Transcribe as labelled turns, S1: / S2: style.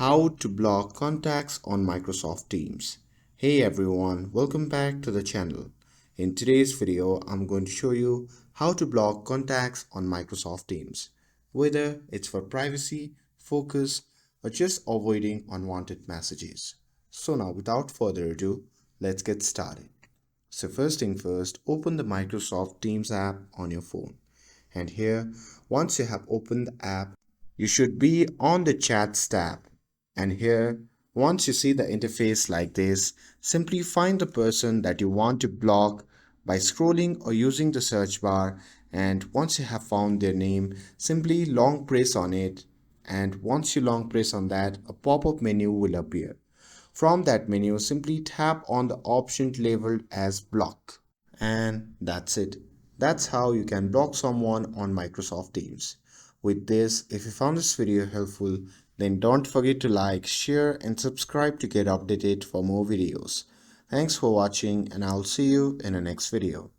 S1: How to block contacts on Microsoft Teams. Hey everyone, welcome back to the channel. In today's video, I'm going to show you how to block contacts on Microsoft Teams, whether it's for privacy, focus, or just avoiding unwanted messages. So now without further ado, let's get started. So first thing first, open the Microsoft Teams app on your phone. And here, once you have opened the app, you should be on the Chats tab. And here, once you see the interface like this, simply find the person that you want to block by scrolling or using the search bar. And once you have found their name, simply long press on it. And once you long press on that, a pop-up menu will appear. From that menu, simply tap on the option labeled as block. And that's it. That's how you can block someone on Microsoft Teams. With this, if you found this video helpful, then don't forget to like, share and subscribe to get updated for more videos. Thanks for watching and I'll see you in the next video.